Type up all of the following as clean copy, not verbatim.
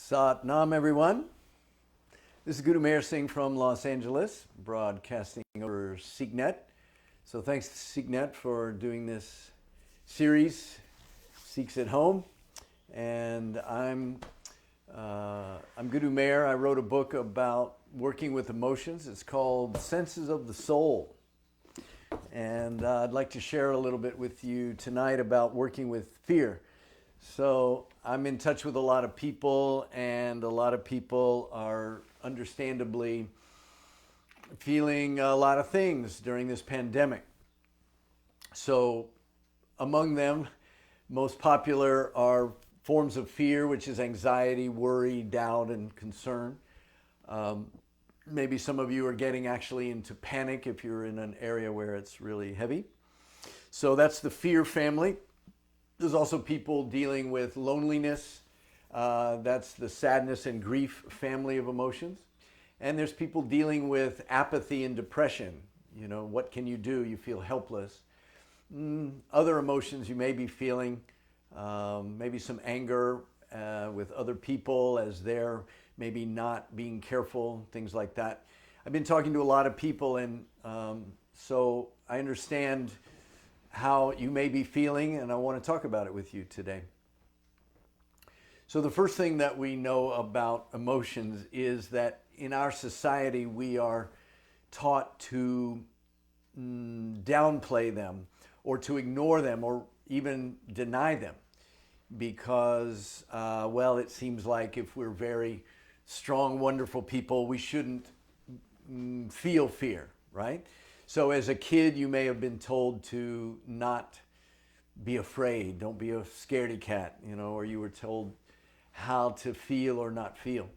Satnam, everyone. This is Gurumeher Singh from Los Angeles, broadcasting over SikhNet. So thanks to SikhNet for doing this series, Sikhs at Home. And I'm Gurumeher. I wrote a book about working with emotions. It's called Senses of the Soul. And I'd like to share a little bit with you tonight about working with fear. So I'm in touch with a lot of people, and a lot of people are understandably feeling a lot of things during this pandemic. So among them, most popular are forms of fear, which is anxiety, worry, doubt, and concern. Maybe some of you are getting actually into panic if you're in an area where it's really heavy. So that's the fear family. There's also people dealing with loneliness. That's the sadness and grief family of emotions. And there's people dealing with apathy and depression. You know, what can you do? You feel helpless. Other emotions you may be feeling, maybe some anger with other people as they're maybe not being careful, things like that. I've been talking to a lot of people, and so I understand how you may be feeling, and I want to talk about it with you today. So the first thing that we know about emotions is that in our society we are taught to downplay them or to ignore them or even deny them because, it seems like if we're very strong, wonderful people, we shouldn't feel fear, right? So as a kid, you may have been told to not be afraid, don't be a scaredy cat, or you were told how to feel or not feel.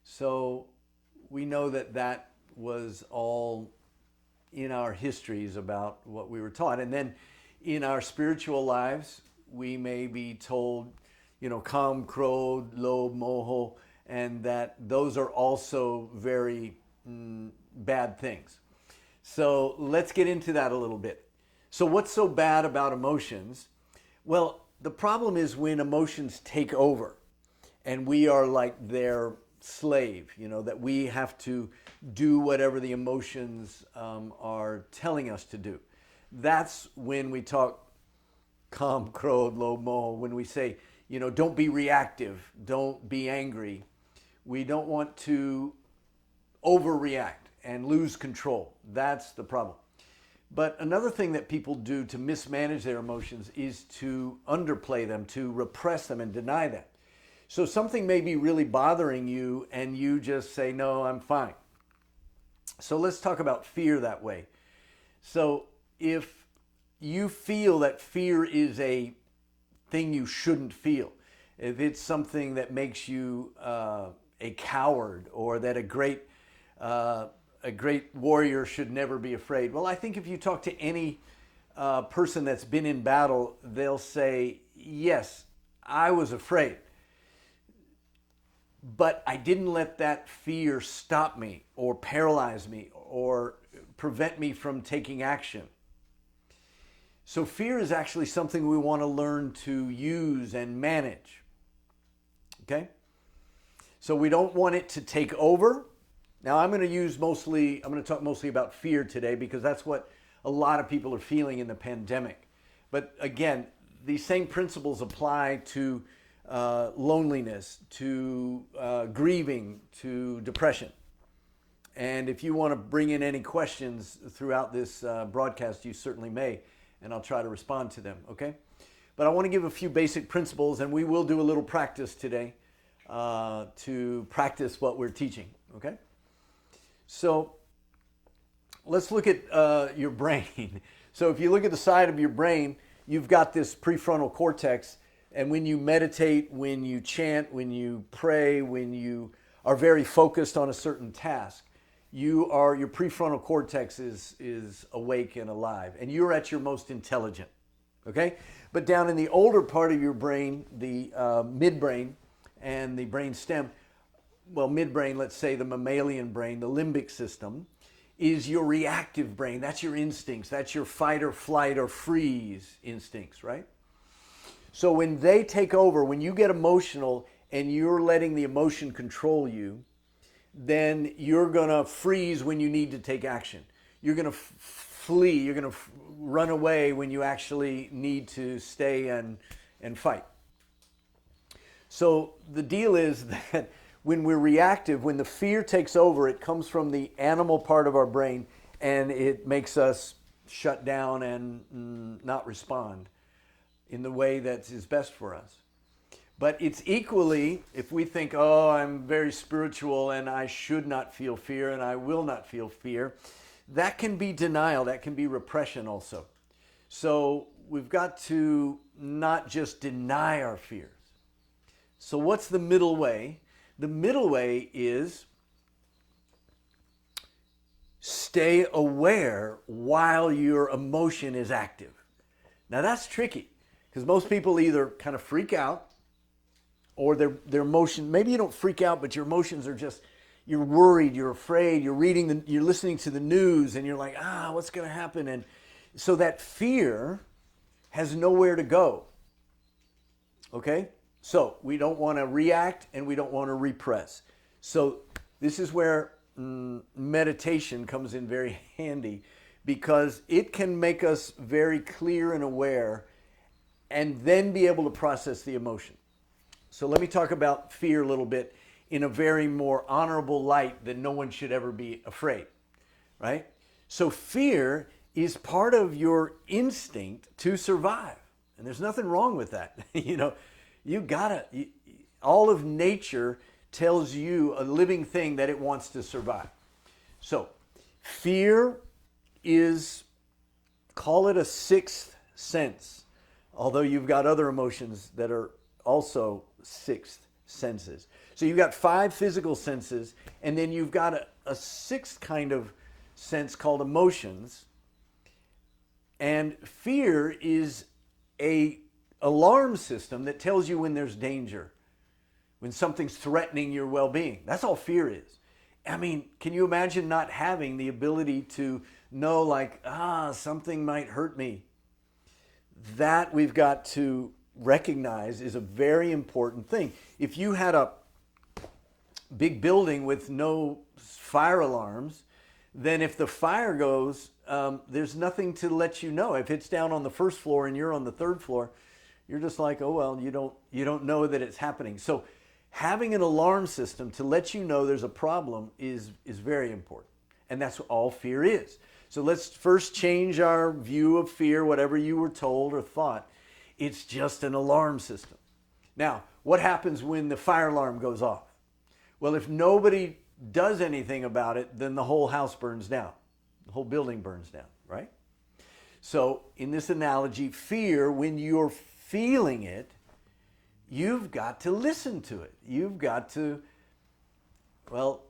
So we know that that was all in our histories about what we were taught. And then in our spiritual lives, we may be told, Kam, Krodh, Lobh, Moho, and that those are also very bad things. So let's get into that a little bit. So what's so bad about emotions? Well, the problem is when emotions take over and we are like their slave, that we have to do whatever the emotions are telling us to do. That's when we talk Kam, Krodh, Lobh, Moho, when we say, don't be reactive, don't be angry. We don't want to overreact and lose control. That's the problem. But another thing that people do to mismanage their emotions is to underplay them, to repress them and deny them. So something may be really bothering you and you just say, no, I'm fine. So let's talk about fear that way. So if you feel that fear is a thing you shouldn't feel, if it's something that makes you a coward or that a great warrior should never be afraid. Well, I think if you talk to any person that's been in battle, they'll say, yes, I was afraid, but I didn't let that fear stop me or paralyze me or prevent me from taking action. So fear is actually something we want to learn to use and manage. Okay? So we don't want it to take over. Now I'm going to talk mostly about fear today because that's what a lot of people are feeling in the pandemic. But again, these same principles apply to loneliness, to grieving, to depression. And if you want to bring in any questions throughout this broadcast, you certainly may, and I'll try to respond to them, okay? But I want to give a few basic principles, and we will do a little practice today to practice what we're teaching, okay? So let's look at your brain. So if you look at the side of your brain, you've got this prefrontal cortex. And when you meditate, when you chant, when you pray, when you are very focused on a certain task, your prefrontal cortex is awake and alive. And you're at your most intelligent. Okay? But down in the older part of your brain, the midbrain and the brain stem, midbrain, let's say the mammalian brain, the limbic system, is your reactive brain. That's your instincts. That's your fight or flight or freeze instincts, right? So when they take over, when you get emotional and you're letting the emotion control you, then you're going to freeze when you need to take action. You're going to flee. You're going to run away when you actually need to stay and fight. So the deal is that when we're reactive, when the fear takes over, it comes from the animal part of our brain, and it makes us shut down and not respond in the way that is best for us. But it's equally, if we think, oh, I'm very spiritual and I should not feel fear and I will not feel fear, that can be denial, that can be repression also. So we've got to not just deny our fears. So what's the middle way? The middle way is stay aware while your emotion is active. Now that's tricky, because most people either kind of freak out, or their emotion, maybe you don't freak out, but your emotions are just, you're worried, you're afraid, you're listening to the news, and you're like, what's going to happen? And so that fear has nowhere to go. Okay? So we don't want to react and we don't want to repress. So this is where meditation comes in very handy, because it can make us very clear and aware and then be able to process the emotion. So let me talk about fear a little bit in a very more honorable light, that no one should ever be afraid, right? So fear is part of your instinct to survive. And there's nothing wrong with that. All of nature tells you, a living thing, that it wants to survive. So fear is, call it a sixth sense, although you've got other emotions that are also sixth senses. So you've got 5 physical senses, and then you've got a sixth kind of sense called emotions. And fear is a alarm system that tells you when there's danger, when something's threatening your well-being. That's all fear is. I mean, can you imagine not having the ability to know, like, something might hurt me? That we've got to recognize is a very important thing. If you had a big building with no fire alarms, then if the fire goes, there's nothing to let you know. If it's down on the first floor and you're on the 3rd floor, you're just like, oh well, you don't know that it's happening. So having an alarm system to let you know there's a problem is very important. And that's what all fear is. So let's first change our view of fear, whatever you were told or thought. It's just an alarm system. Now, what happens when the fire alarm goes off? Well, if nobody does anything about it, then the whole house burns down. The whole building burns down, right? So in this analogy, fear, when you're feeling it, you've got to listen to it. You've got to, well,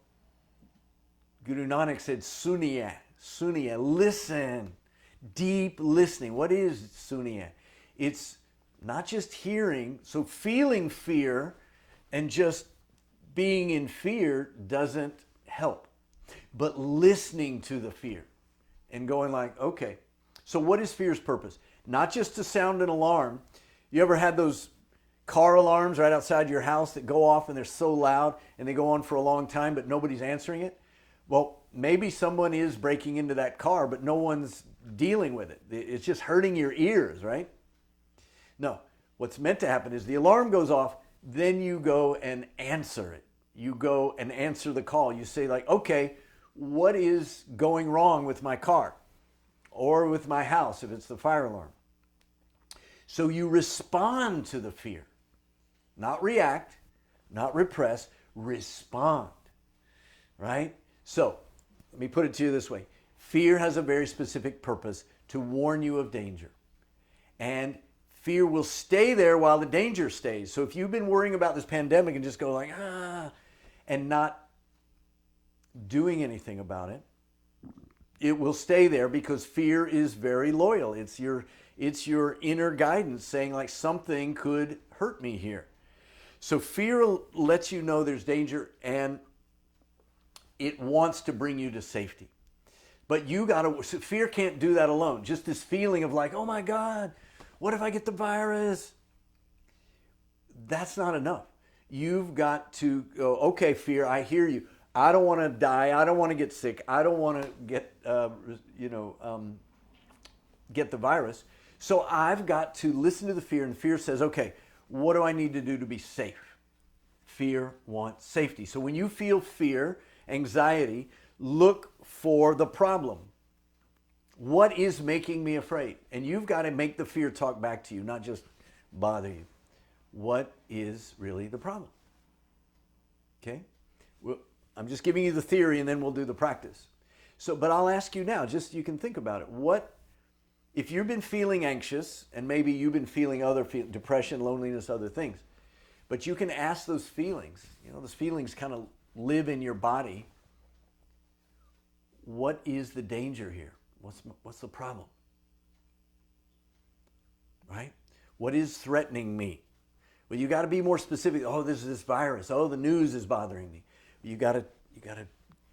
Guru Nanak said, suniya, listen, deep listening. What is suniya? It's not just hearing. So feeling fear and just being in fear doesn't help. But listening to the fear and going like, okay, so what is fear's purpose? Not just to sound an alarm. You ever had those car alarms right outside your house that go off and they're so loud and they go on for a long time but nobody's answering it? Well, maybe someone is breaking into that car but no one's dealing with it. It's just hurting your ears, right? No, what's meant to happen is the alarm goes off, then you go and answer it. You go and answer the call. You say like, okay, what is going wrong with my car or with my house if it's the fire alarm? So you respond to the fear, not react, not repress, respond, right? So let me put it to you this way. Fear has a very specific purpose, to warn you of danger. And fear will stay there while the danger stays. So if you've been worrying about this pandemic and just go like, and not doing anything about it, it will stay there because fear is very loyal. It's your inner guidance saying like something could hurt me here. So fear lets you know there's danger and it wants to bring you to safety. But fear can't do that alone. Just this feeling of like, oh my God, what if I get the virus? That's not enough. You've got to go, okay, fear, I hear you. I don't want to die. I don't want to get sick. I don't want to get, get the virus. So I've got to listen to the fear, and fear says, okay, what do I need to do to be safe? Fear wants safety. So when you feel fear, anxiety, look for the problem. What is making me afraid? And you've got to make the fear talk back to you, not just bother you. What is really the problem? Okay? Well, I'm just giving you the theory, and then we'll do the practice. So, but I'll ask you now, just you can think about it. What, if you've been feeling anxious, and maybe you've been feeling depression, loneliness, other things, but you can ask those feelings, those feelings kind of live in your body. What is the danger here? What's the problem? Right? What is threatening me? Well, you got to be more specific. Oh, this is this virus. Oh, the news is bothering me. You got to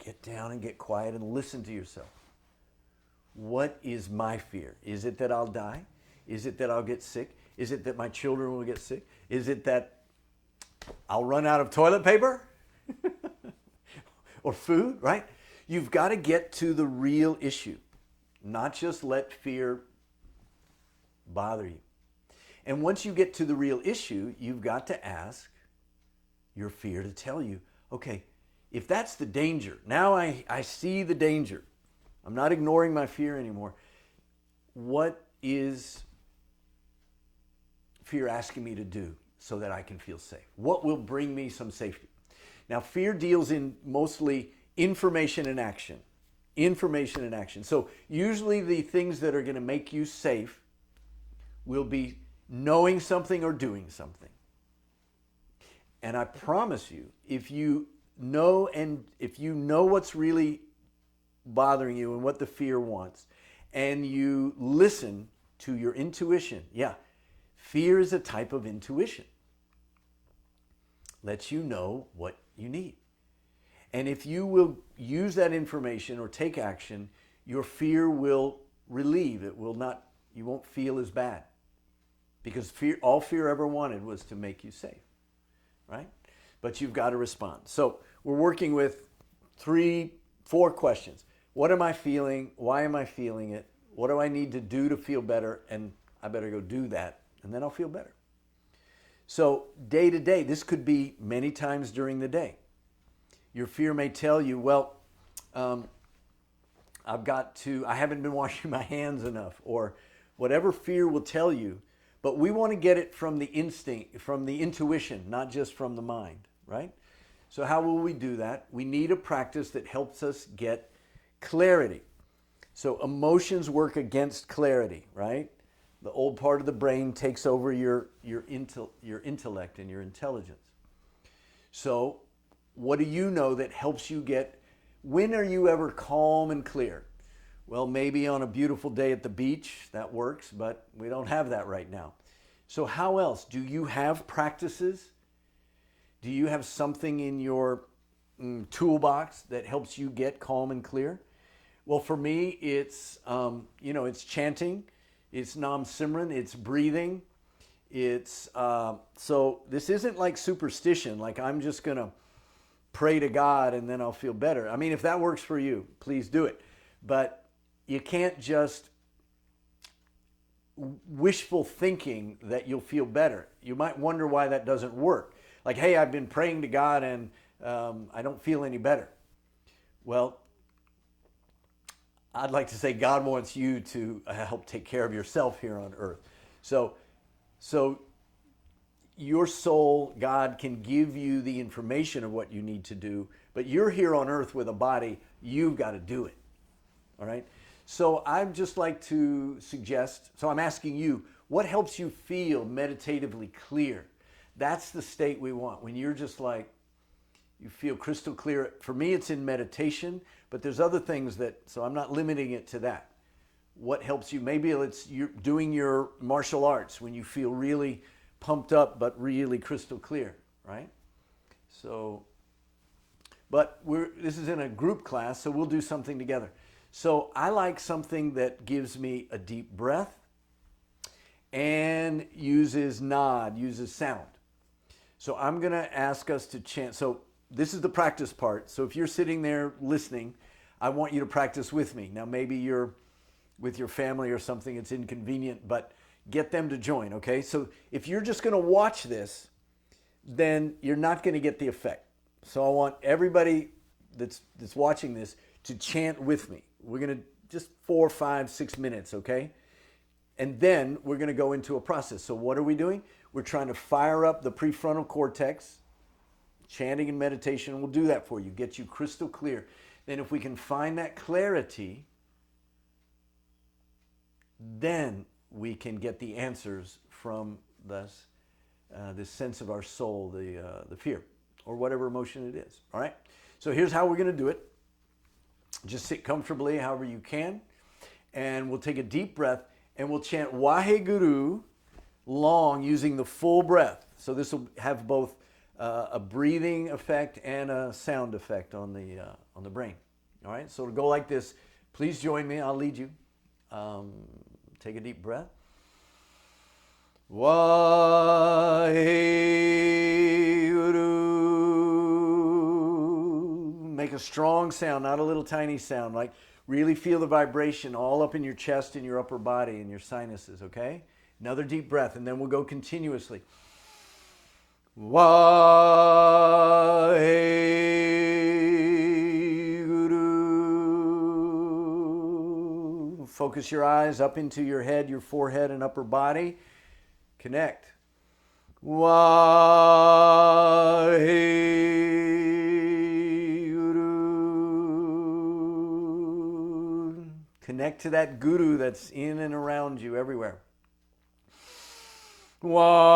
get down and get quiet and listen to yourself. What is my fear? Is it that I'll die? Is it that I'll get sick? Is it that my children will get sick? Is it that I'll run out of toilet paper? Or food, right? You've got to get to the real issue, not just let fear bother you. And once you get to the real issue, you've got to ask your fear to tell you, okay, if that's the danger, now I see the danger. I'm not ignoring my fear anymore. What is fear asking me to do so that I can feel safe? What will bring me some safety? Now, fear deals in mostly information and action. Information and action. So usually the things that are going to make you safe will be knowing something or doing something. And I promise you, if you know what's really bothering you and what the fear wants, and you listen to your intuition, fear is a type of intuition. Lets you know what you need. And if you will use that information or take action, your fear will relieve. You won't feel as bad. Because all fear ever wanted was to make you safe, right? But you've got to respond. So we're working with 4 questions. What am I feeling? Why am I feeling it? What do I need to do to feel better? And I better go do that, and then I'll feel better. So day to day, this could be many times during the day. Your fear may tell you, well, I haven't been washing my hands enough, or whatever fear will tell you. But we want to get it from the instinct, from the intuition, not just from the mind, right? So how will we do that? We need a practice that helps us get clarity. So emotions work against clarity, right? The old part of the brain takes over your intellect and your intelligence. So what do you know that helps you when are you ever calm and clear? Well, maybe on a beautiful day at the beach, that works, but we don't have that right now. So how else? Do you have practices? Do you have something in your toolbox that helps you get calm and clear? Well, for me, it's chanting, it's Nam Simran, it's breathing, so this isn't like superstition, like I'm just going to pray to God and then I'll feel better. I mean, if that works for you, please do it. But you can't just wishful thinking that you'll feel better. You might wonder why that doesn't work. Like, hey, I've been praying to God and I don't feel any better. Well, I'd like to say God wants you to help take care of yourself here on earth. So your soul, God can give you the information of what you need to do, but you're here on earth with a body, you've got to do it. All right? So I'd just like to suggest, so I'm asking you, what helps you feel meditatively clear? That's the state we want. When you're just like, you feel crystal clear. For me, it's in meditation, but there's other things so I'm not limiting it to that. What helps you? Maybe it's you're doing your martial arts when you feel really pumped up, but really crystal clear, right? So, but this is in a group class, so we'll do something together. So I like something that gives me a deep breath and uses sound. So I'm going to ask us to chant. So this is the practice part. So if you're sitting there listening, I want you to practice with me. Now maybe you're with your family or something, it's inconvenient, but get them to join, okay? So if you're just going to watch this, then you're not going to get the effect. So I want everybody that's watching this to chant with me. We're going to just 4, 5, 6 minutes, okay? And then we're going to go into a process. So what are we doing? We're trying to fire up the prefrontal cortex. Chanting and meditation will do that for you, get you crystal clear. Then if we can find that clarity, then we can get the answers from this sense of our soul, the fear, or whatever emotion it is. All right? So here's how we're going to do it. Just sit comfortably, however you can, and we'll take a deep breath, and we'll chant Waheguru long using the full breath. So this will have both a breathing effect and a sound effect on the brain. All right? So it'll go like this. Please join me. I'll lead you. Take a deep breath. Waheguru. Make a strong sound, not a little tiny sound. Like really feel the vibration all up in your chest and your upper body and your sinuses, okay? Another deep breath, and then we'll go continuously. Waheguru. Focus your eyes up into your head, your forehead, and upper body. Connect. Waheguru. Connect to that guru that's in and around you everywhere. Waheguru.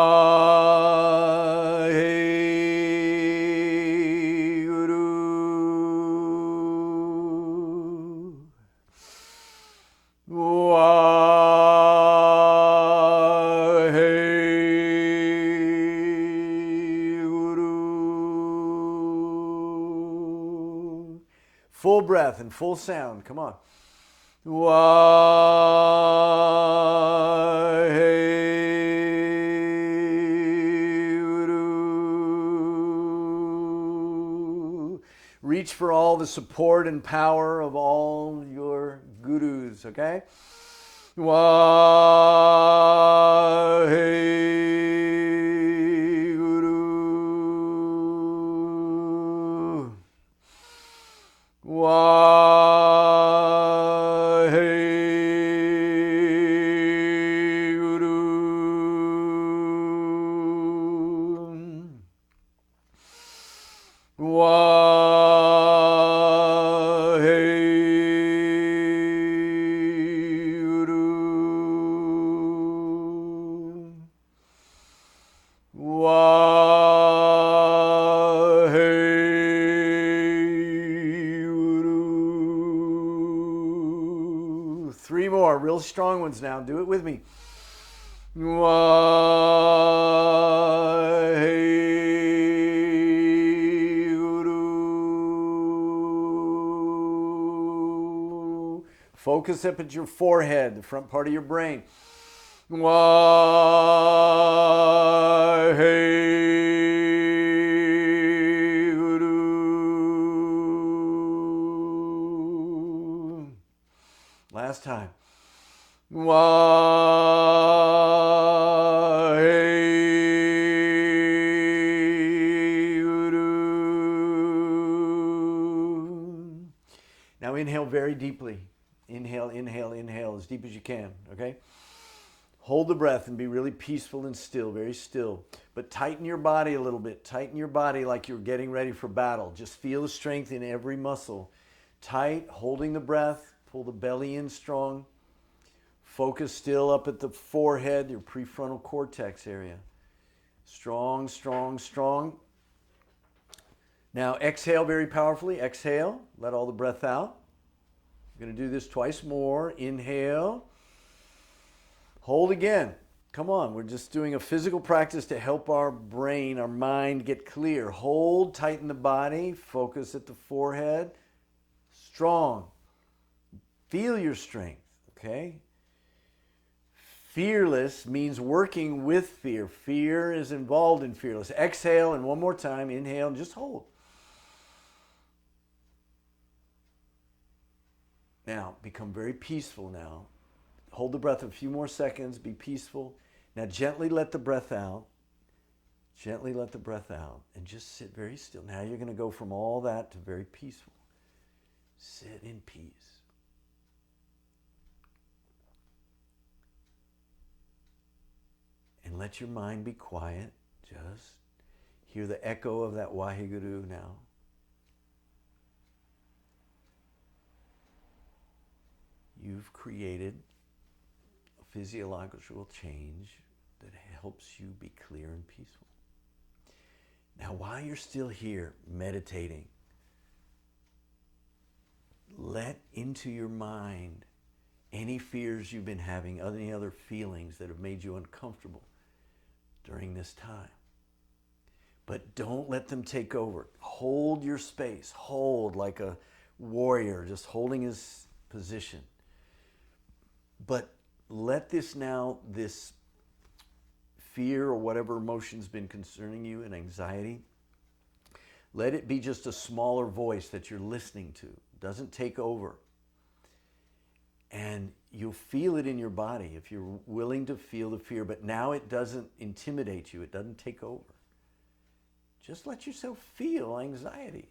Waheguru. Full breath and full sound. Come on. Waheguru. Reach for all the support and power of all your gurus, okay? Waheguru. Waheguru. Waheguru. Waheguru. 3 more, real strong ones now. Do it with me. Waheguru. Focus up at your forehead, the front part of your brain. Waheguru. Last time. Waheguru. Now inhale very deeply. Inhale, inhale, inhale as deep as you can, okay? Hold the breath and be really peaceful and still, very still. But tighten your body a little bit. Tighten your body like you're getting ready for battle. Just feel the strength in every muscle. Tight, holding the breath. Pull the belly in strong. Focus still up at the forehead, your prefrontal cortex area. Strong, strong, strong. Now exhale very powerfully. Exhale. Let all the breath out. We're going to do this twice more. Inhale. Hold again. Come on. We're just doing a physical practice to help our brain, our mind get clear. Hold. Tighten the body. Focus at the forehead. Strong. Feel your strength. Okay? Fearless means working with fear. Fear is involved in fearless. Exhale, and one more time, inhale, and just hold. Now, become very peaceful now. Hold the breath a few more seconds, be peaceful. Now gently let the breath out. Gently let the breath out, and just sit very still. Now you're going to go from all that to very peaceful. Sit in peace. And let your mind be quiet. Just hear the echo of that Waheguru now. You've created a physiological change that helps you be clear and peaceful. Now, while you're still here meditating, let into your mind any fears you've been having, any other feelings that have made you uncomfortable during this time. But don't let them take over. Hold your space. Hold like a warrior, just holding his position. But let this fear or whatever emotion's been concerning you and anxiety, let it be just a smaller voice that you're listening to. It doesn't take over. And you'll feel it in your body if you're willing to feel the fear, but now it doesn't intimidate you. It doesn't take over. Just let yourself feel anxiety.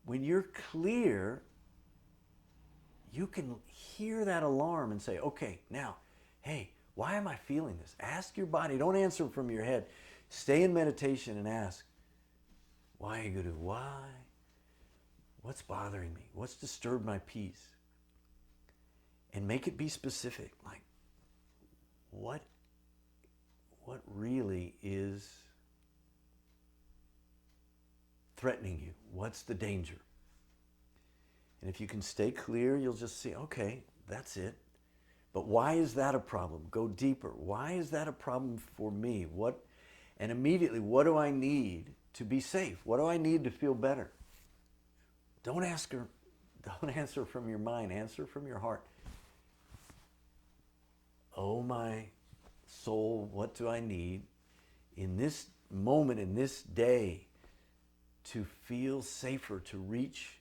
When you're clear, you can hear that alarm and say, okay, now, hey, why am I feeling this? Ask your body. Don't answer from your head. Stay in meditation and ask, why, Guru? Why? What's bothering me? What's disturbed my peace? And make it be specific. Like, what really is threatening you? What's the danger? And if you can stay clear, you'll just see, okay, that's it. But why is that a problem? Go deeper. Why is that a problem for me? And immediately, what do I need to be safe? What do I need to feel better? Don't answer from your mind. Answer from your heart. Oh, my soul, what do I need in this moment, in this day, to feel safer, to reach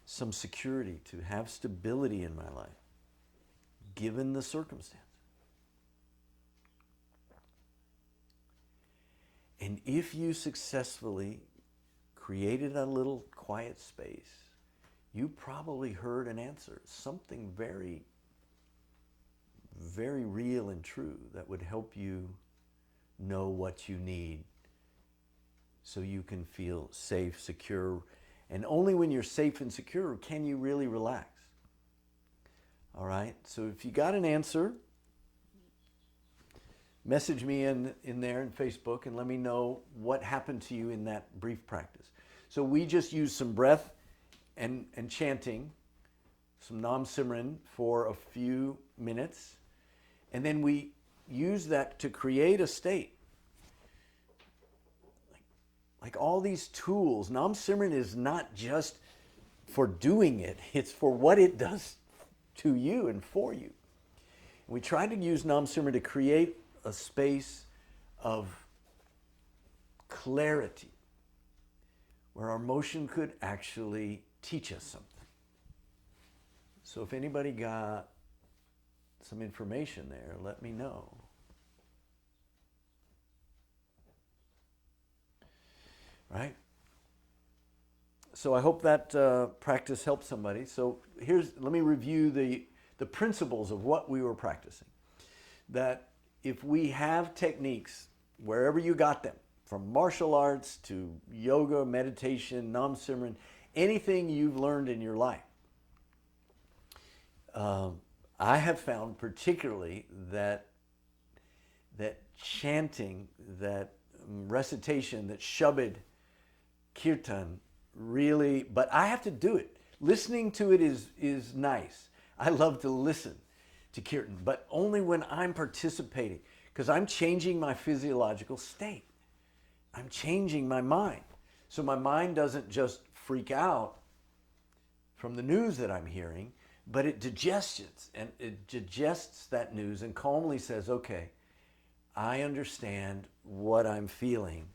some security, to have stability in my life, given the circumstance? And if you successfully created a little quiet space, you probably heard an answer, something very, very real and true that would help you know what you need so you can feel safe, secure. And only when you're safe and secure can you really relax. All right? So if you got an answer, message me in there in Facebook and let me know what happened to you in that brief practice. So we just used some breath and chanting, some Nam Simran for a few minutes. And then we use that to create a state. Like all these tools, Nam Simran is not just for doing it, it's for what it does to you and for you. And we try to use Nam Simran to create a space of clarity where our motion could actually teach us something. So if anybody got some information there, let me know. Right? So I hope that practice helped somebody. So let me review the principles of what we were practicing. That if we have techniques, wherever you got them, from martial arts to yoga, meditation, Nam Simran, anything you've learned in your life, I have found particularly that chanting, that recitation, that shabad, kirtan, really, but I have to do it. Listening to it is nice. I love to listen to kirtan, but only when I'm participating, because I'm changing my physiological state. I'm changing my mind. So my mind doesn't just freak out from the news that I'm hearing, but it digests that news and calmly says, okay, I understand what I'm feeling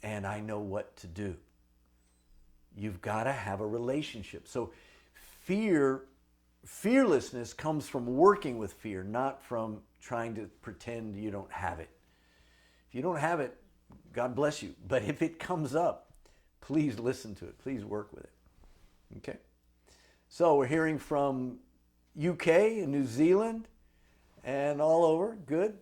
and I know what to do. You've got to have a relationship. So fearlessness comes from working with fear, not from trying to pretend you don't have it. If you don't have it, God bless you. But if it comes up, please listen to it. Please work with it. Okay? So we're hearing from UK and New Zealand and all over. Good.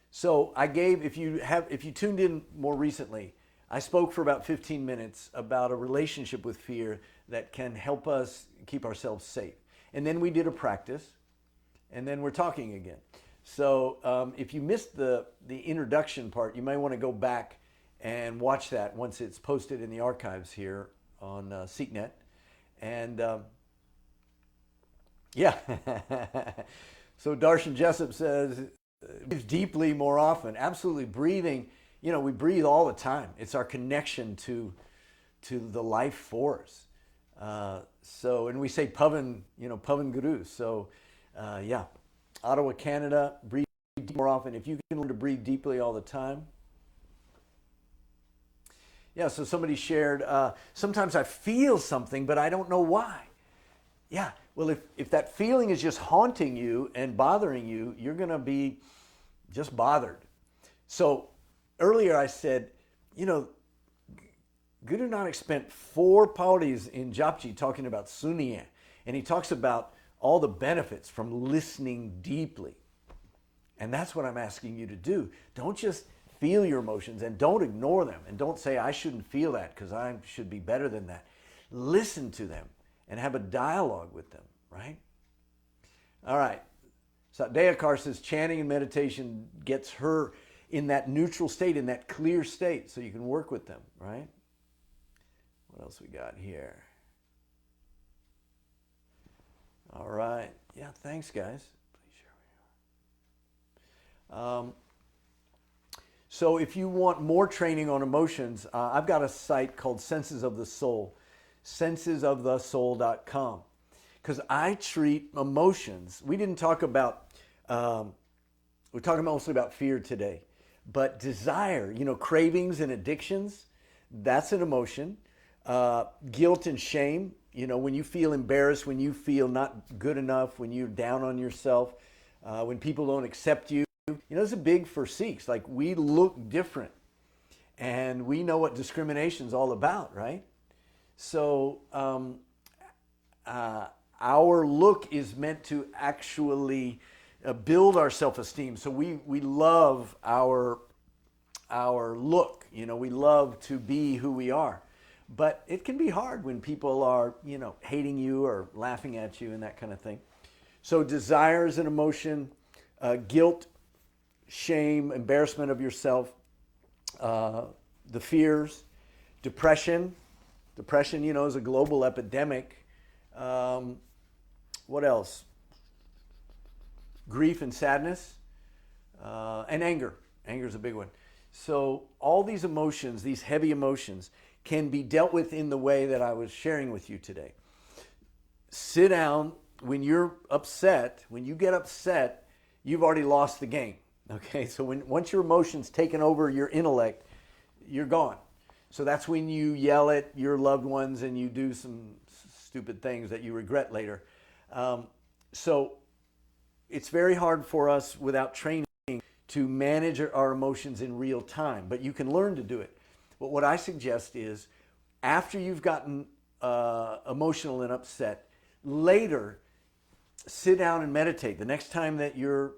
So I gave, if you tuned in more recently, I spoke for about 15 minutes about a relationship with fear that can help us keep ourselves safe. And then we did a practice, and then we're talking again. So if you missed the introduction part, you might want to go back and watch that once it's posted in the archives here on SikhNet. And yeah, so Darshan Jessup says, breathe deeply more often. Absolutely, breathing. You know, we breathe all the time. It's our connection to the life force. So, and we say Pavan, Pavan Guru. So, yeah, Ottawa, Canada, breathe more often. If you can learn to breathe deeply all the time. Yeah, so somebody shared, sometimes I feel something, but I don't know why. Yeah, well, if that feeling is just haunting you and bothering you, you're going to be just bothered. So earlier I said, Guru Nanak spent 4 pauris in Japji talking about Suniya, and he talks about all the benefits from listening deeply. And that's what I'm asking you to do. Don't just feel your emotions and don't ignore them, and don't say, I shouldn't feel that because I should be better than that. Listen to them and have a dialogue with them, right? All right. So Deyakar says chanting and meditation gets her in that neutral state, in that clear state, so you can work with them, right? What else we got here? All right. Yeah, thanks, guys. Please share where you are. So if you want more training on emotions, I've got a site called Senses of the Soul, sensesofthesoul.com, because I treat emotions. We didn't talk about, we're talking mostly about fear today, but desire, cravings and addictions, that's an emotion. Guilt and shame, when you feel embarrassed, when you feel not good enough, when you're down on yourself, when people don't accept you. It's a big for Sikhs. Like, we look different and we know what discrimination is all about, right? So our look is meant to actually build our self-esteem. So we love our look. We love to be who we are. But it can be hard when people are, hating you or laughing at you and that kind of thing. So desire is an emotion, guilt, shame, embarrassment of yourself, the fears, depression. Depression, is a global epidemic. What else? Grief and sadness, and anger. Anger is a big one. So all these emotions, these heavy emotions, can be dealt with in the way that I was sharing with you today. Sit down. When you're upset, when you get upset, you've already lost the game. Okay, so once your emotions taken over your intellect, you're gone. So that's when you yell at your loved ones and you do some stupid things that you regret later. So it's very hard for us without training to manage our emotions in real time, but you can learn to do it. But what I suggest is, after you've gotten emotional and upset, later sit down and meditate. The next time that you're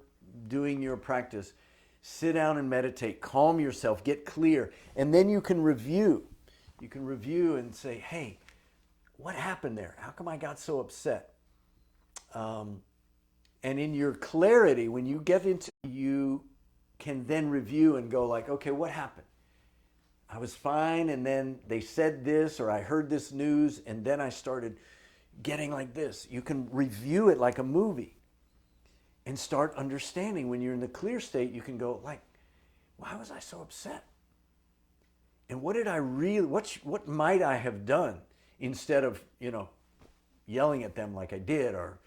doing your practice, sit down and meditate, calm yourself, get clear, and then you can review. You can review and say, hey, what happened there? How come I got so upset? And in your clarity, when you get into, you can then review and go like, okay, what happened? I was fine, and then they said this, or I heard this news, and then I started getting like this. You can review it like a movie and start understanding. When you're in the clear state, you can go like, why was I so upset? And what did I really, what might I have done instead of, yelling at them like I did or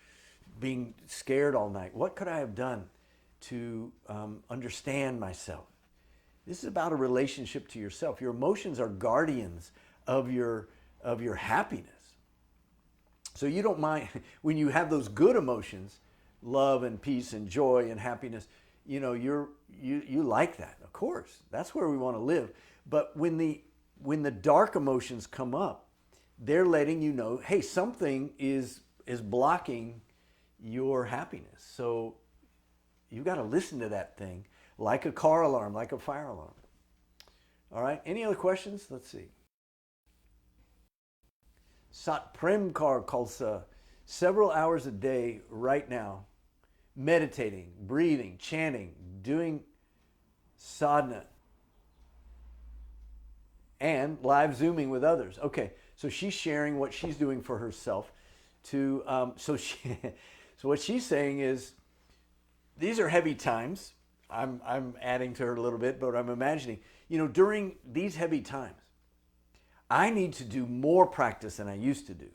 being scared all night? What could I have done to understand myself? This is about a relationship to yourself. Your emotions are guardians of your happiness. So you don't mind when you have those good emotions, love and peace and joy and happiness. You like that, of course. That's where we want to live. But when the dark emotions come up, they're letting you know, hey, something is blocking your happiness. So you've got to listen to that thing like a car alarm, like a fire alarm. All right, any other questions? Let's see. Sat Prem Kar Khalsa, several hours a day right now, meditating, breathing, chanting, doing sadhana, and live Zooming with others. Okay, so she's sharing what she's doing for herself. So what she's saying is, these are heavy times. I'm adding to her a little bit, but I'm imagining, during these heavy times, I need to do more practice than I used to do.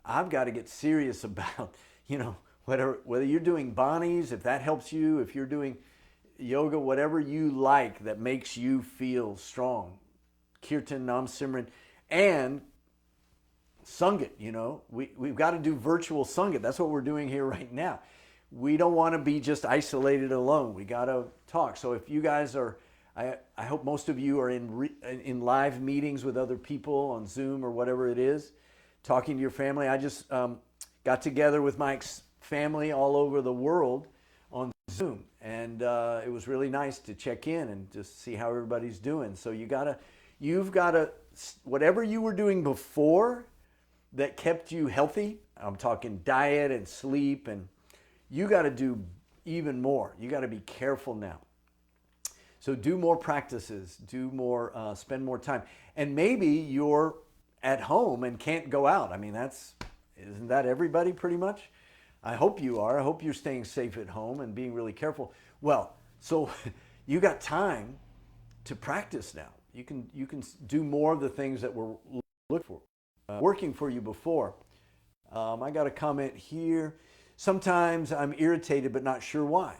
I've got to get serious about, whether you're doing banis, if that helps you, if you're doing yoga, whatever you like that makes you feel strong, kirtan, nam simran, and Sangat, we've got to do virtual Sangat. That's what we're doing here right now. We don't want to be just isolated alone. We got to talk. So if you guys are, I hope most of you are in live meetings with other people on Zoom or whatever it is, talking to your family. I just got together with my family all over the world on Zoom, and it was really nice to check in and just see how everybody's doing. So you've got to, whatever you were doing before that kept you healthy, I'm talking diet and sleep, and you got to do even more. You got to be careful now. So do more practices, spend more time. And maybe you're at home and can't go out. I mean, isn't that everybody pretty much? I hope you are. I hope you're staying safe at home and being really careful. Well, so you got time to practice now. You can do more of the things that were working for you before. I got a comment here. Sometimes I'm irritated but not sure why.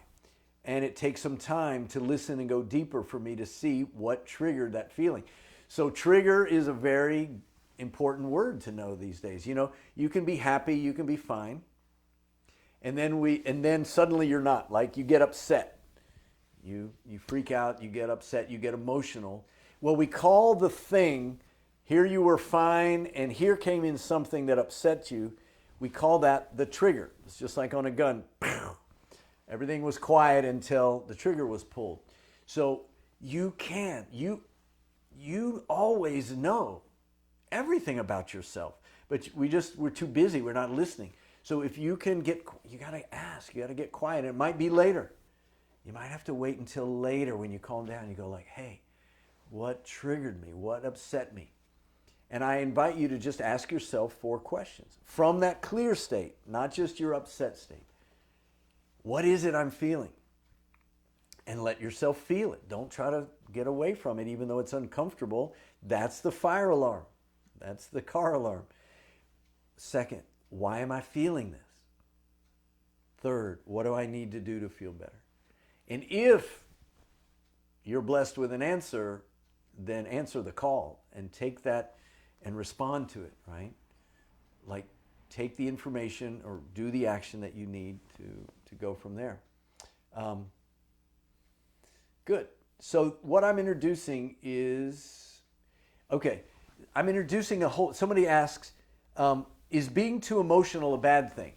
And it takes some time to listen and go deeper for me to see what triggered that feeling. So trigger is a very important word to know these days. You can be happy, you can be fine. And then suddenly you're not. Like you get upset. You freak out, you get upset, you get emotional. Well, we call the thing, here you were fine and here came in something that upset you. We call that the trigger. It's just like on a gun. Everything was quiet until the trigger was pulled. So you always know everything about yourself, but we're too busy. We're not listening. So if you got to ask, you got to get quiet. It might be later. You might have to wait until later when you calm down. You go like, hey, what triggered me? What upset me? And I invite you to just ask yourself 4 questions from that clear state, not just your upset state. What is it I'm feeling? And let yourself feel it. Don't try to get away from it, even though it's uncomfortable. That's the fire alarm. That's the car alarm. Second, why am I feeling this? Third, what do I need to do to feel better? And if you're blessed with an answer, then answer the call and take that and respond to it, right? Like take the information or do the action that you need to go from there. Good. So what I'm introducing is, I'm introducing somebody asks, is being too emotional a bad thing?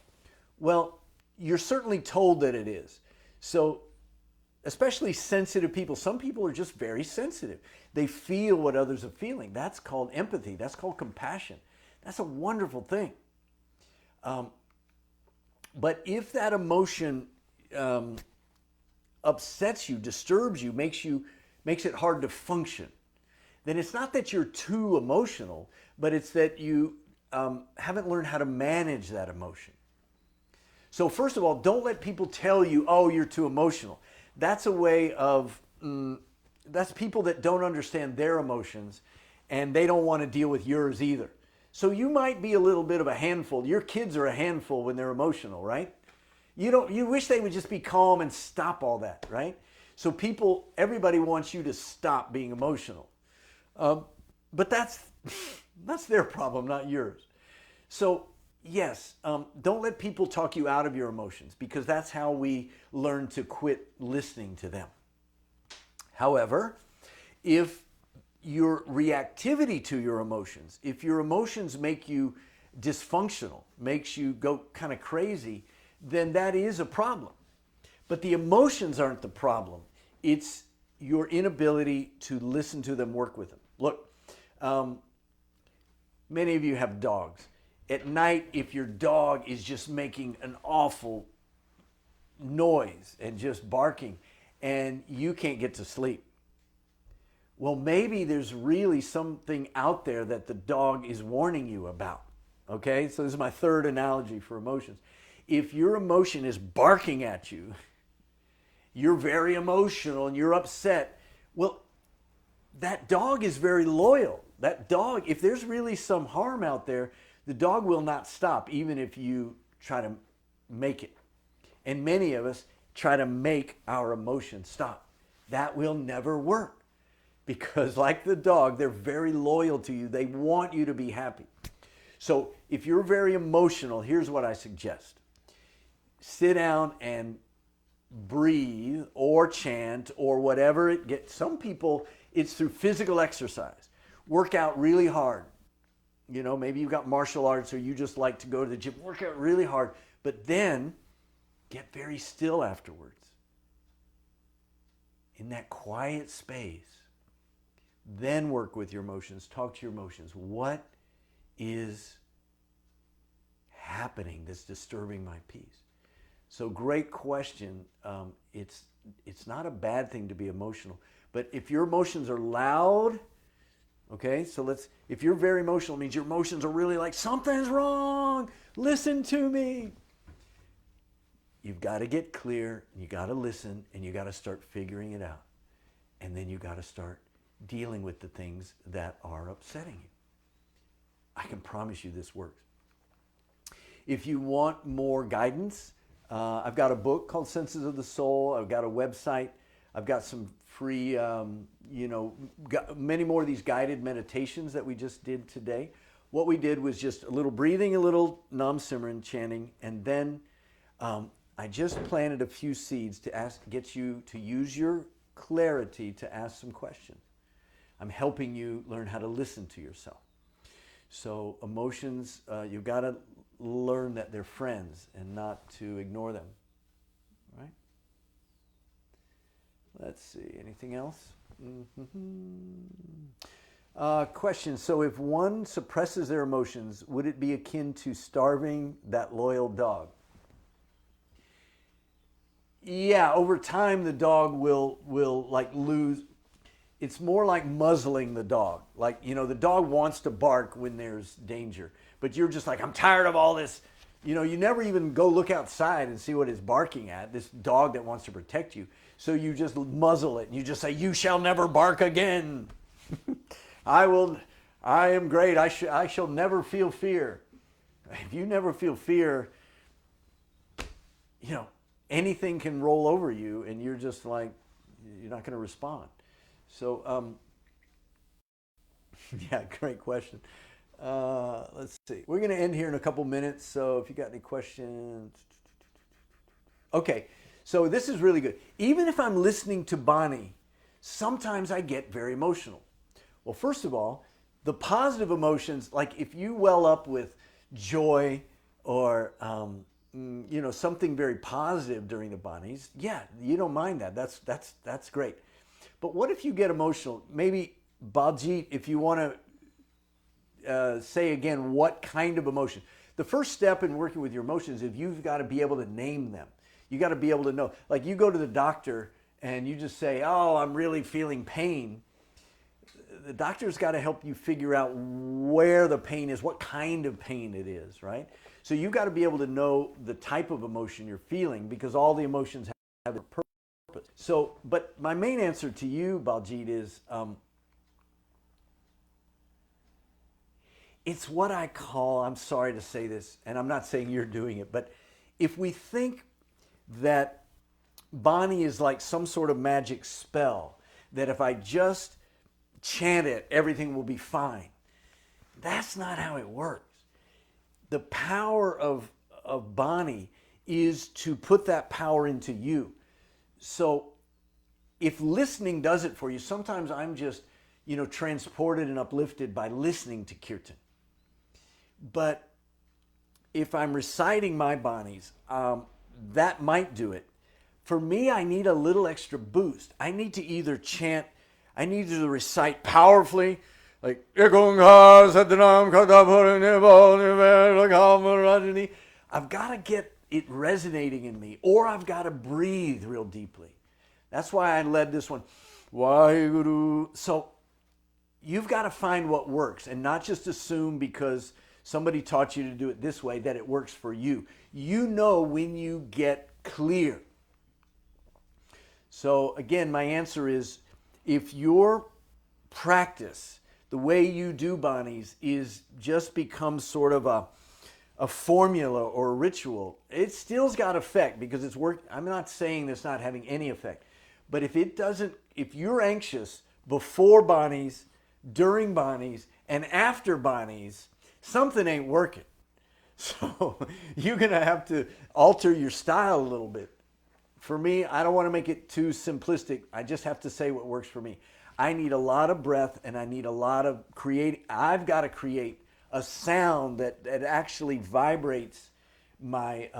Well, you're certainly told that it is. So especially sensitive people, some people are just very sensitive. They feel what others are feeling. That's called empathy. That's called compassion. That's a wonderful thing. But if that emotion upsets you, disturbs you, makes it hard to function, then it's not that you're too emotional, but it's that you haven't learned how to manage that emotion. So first of all, don't let people tell you, oh, you're too emotional. That's a way of, that's people that don't understand their emotions and they don't want to deal with yours either. So you might be a little bit of a handful. Your kids are a handful when they're emotional, right? You wish they would just be calm and stop all that, right? So everybody wants you to stop being emotional. But that's their problem, not yours. So yes, don't let people talk you out of your emotions, because that's how we learn to quit listening to them. However, if your reactivity to your emotions, if your emotions make you dysfunctional, makes you go kind of crazy, then that is a problem. But the emotions aren't the problem. It's your inability to listen to them, work with them. Look, many of you have dogs. At night, if your dog is just making an awful noise and just barking, and you can't get to sleep, well, maybe there's really something out there that the dog is warning you about. Okay, so this is my third analogy for emotions. If your emotion is barking at you, you're very emotional and you're upset, well, that dog is very loyal. That dog, if there's really some harm out there, the dog will not stop, even if you try to make it. And many of us try to make our emotions stop. That will never work, because like the dog, they're very loyal to you. They want you to be happy. So if you're very emotional, here's what I suggest. Sit down and breathe or chant or whatever it gets. Some people, it's through physical exercise. Work out really hard. You know, maybe you've got martial arts or you just like to go to the gym. Work out really hard, but then get very still afterwards. In that quiet space, then work with your emotions. Talk to your emotions. What is happening that's disturbing my peace? So great question. It's not a bad thing to be emotional, but if your emotions are loud, okay, so if you're very emotional, it means your emotions are really like, something's wrong, listen to me. You've got to get clear, you got to listen, and you got to start figuring it out. And then you got to start dealing with the things that are upsetting you. I can promise you this works. If you want more guidance, I've got a book called Senses of the Soul. I've got a website. I've got some free, many more of these guided meditations that we just did today. What we did was just a little breathing, a little Nam Simran chanting, and then I just planted a few seeds to get you to use your clarity to ask some questions. I'm helping you learn how to listen to yourself. So emotions, you've got to learn that they're friends and not to ignore them, right? Let's see, anything else? Question, so if one suppresses their emotions, would it be akin to starving that loyal dog? Yeah, over time the dog will like lose. It's more like muzzling the dog. Like, you know, the dog wants to bark when there's danger, but you're just like, I'm tired of all this. You know, you never even go look outside and see what it's barking at, this dog that wants to protect you. So you just muzzle it and you just say, you shall never bark again. I am great. I shall never feel fear. If you never feel fear, you know, anything can roll over you and you're just like, you're not going to respond. So, yeah, great question. Let's see. We're going to end here in a couple minutes. So if you got any questions. Okay, so this is really good. Even if I'm listening to Bani, sometimes I get very emotional. Well, first of all, the positive emotions, like if you well up with joy or, something very positive during the Banis, yeah, you don't mind that. That's great. But what if you get emotional? Maybe, Baljit, if you want to say again what kind of emotion. The first step in working with your emotions is you've got to be able to name them. You got to be able to know. Like you go to the doctor and you just say, oh, I'm really feeling pain. The doctor's got to help you figure out where the pain is, what kind of pain it is, right? So you've got to be able to know the type of emotion you're feeling, because all the emotions have a purpose. So, but my main answer to you, Baljit, is it's what I call, I'm sorry to say this, and I'm not saying you're doing it, but if we think that Bani is like some sort of magic spell, that if I just chant it, everything will be fine. That's not how it works. The power of Bani is to put that power into you. So if listening does it for you, sometimes I'm just, transported and uplifted by listening to Kirtan. But if I'm reciting my Banis, that might do it. For me, I need a little extra boost. I need to either chant, I need to recite powerfully, like I've got to get it resonating in me, or I've got to breathe real deeply. That's why I led this one. Waheguru. So you've got to find what works and not just assume because somebody taught you to do it this way that it works for you. You know when you get clear. So again, my answer is, if your practice, the way you do Banis, is just becomes sort of a formula or a ritual, it still's got effect because it's work. I'm not saying it's not having any effect, but if it doesn't, if you're anxious before Banis, during Banis, and after Banis, something ain't working. So you're going to have to alter your style a little bit. For me, I don't want to make it too simplistic. I just have to say what works for me. I need a lot of breath and I need a lot of I've got to create a sound that actually vibrates my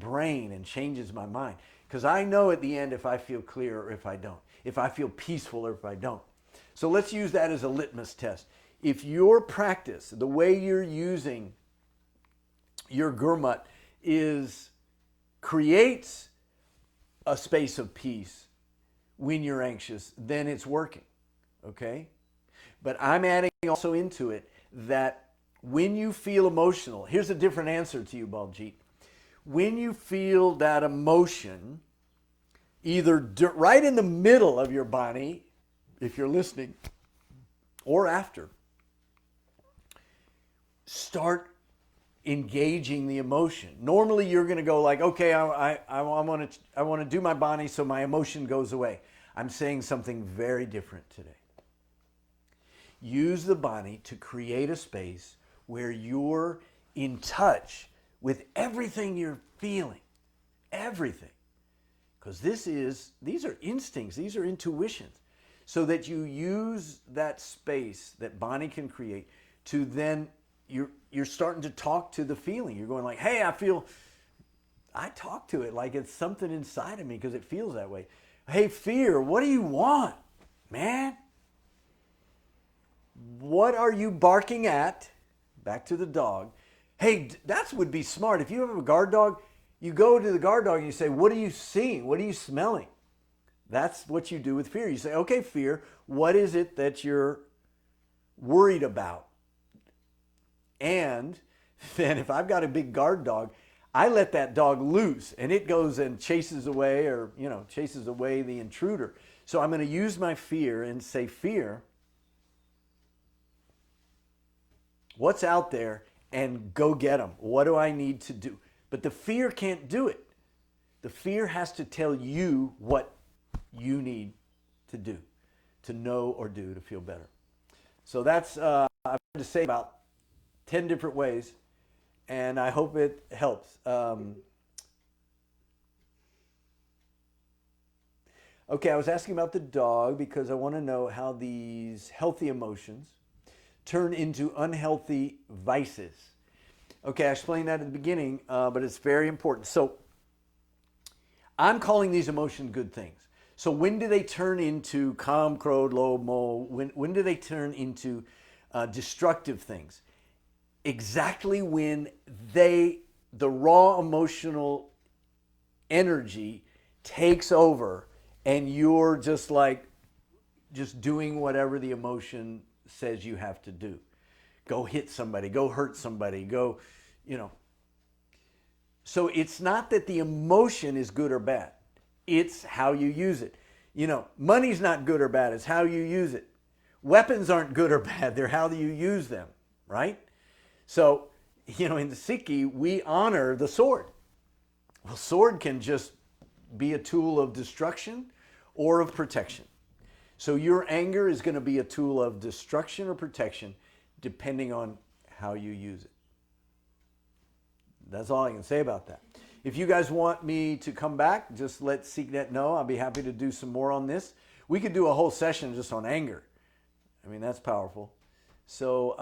brain and changes my mind. Because I know at the end if I feel clear or if I don't. If I feel peaceful or if I don't. So let's use that as a litmus test. If your practice, the way you're using your Gurmat creates a space of peace when you're anxious, then it's working, okay? But I'm adding also into it that when you feel emotional, here's a different answer to you, Baljit. When you feel that emotion, either right in the middle of your Bani, if you're listening, or after, start engaging the emotion. Normally you're going to go like, okay, I want to do my Bani so my emotion goes away. I'm saying something very different today. Use the Bani to create a space where you're in touch with everything you're feeling. Everything. Because these are instincts, these are intuitions. So that you use that space that Bani can create to then you're starting to talk to the feeling. You're going like, hey, I talk to it like it's something inside of me because it feels that way. Hey, fear, what do you want, man? What are you barking at? Back to the dog. Hey, that would be smart. If you have a guard dog, you go to the guard dog and you say, what are you seeing? What are you smelling? That's what you do with fear. You say, okay, fear, what is it that you're worried about? And then if I've got a big guard dog, I let that dog loose and it goes and chases away chases away the intruder. So I'm going to use my fear and say, fear, what's out there, and go get them. What do I need to do? But the fear can't do it. The fear has to tell you what you need to do, to know or do to feel better. So that's, I've had to say about 10 different ways, and I hope it helps. Okay, I was asking about the dog because I want to know how these healthy emotions turn into unhealthy vices. Okay, I explained that at the beginning, but it's very important. So I'm calling these emotions good things. So when do they turn into kam, krodh, lobh, moh? When do they turn into destructive things? Exactly when the raw emotional energy takes over and you're just doing whatever the emotion says you have to do. Go hit somebody, go hurt somebody, go, So it's not that the emotion is good or bad. It's how you use it. Money's not good or bad, it's how you use it. Weapons aren't good or bad, they're how you use them. right? So, in the Sikhi, we honor the sword. Well, sword can just be a tool of destruction or of protection. So your anger is going to be a tool of destruction or protection depending on how you use it. That's all I can say about that. If you guys want me to come back, just let SikhNet know. I'll be happy to do some more on this. We could do a whole session just on anger. I mean, that's powerful. So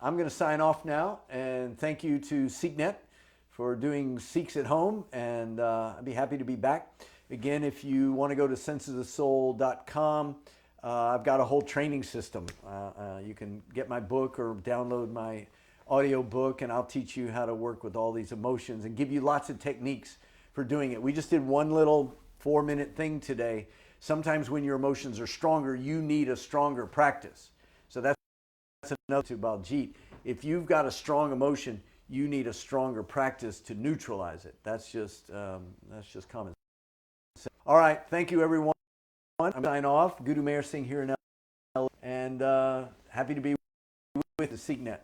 I'm going to sign off now, and thank you to SikhNet for doing Sikhs at Home, and I'd be happy to be back. Again, if you want to go to senseofthesoul.com, I've got a whole training system. You can get my book or download my audio book, and I'll teach you how to work with all these emotions and give you lots of techniques for doing it. We just did one little 4-minute thing today. Sometimes when your emotions are stronger, you need a stronger practice. So that's another to Baljit. If you've got a strong emotion, you need a stronger practice to neutralize it. That's just common sense. All right, thank you everyone. I'm signing off. Gurumeher Singh here in LA, and happy to be with the SikhNet.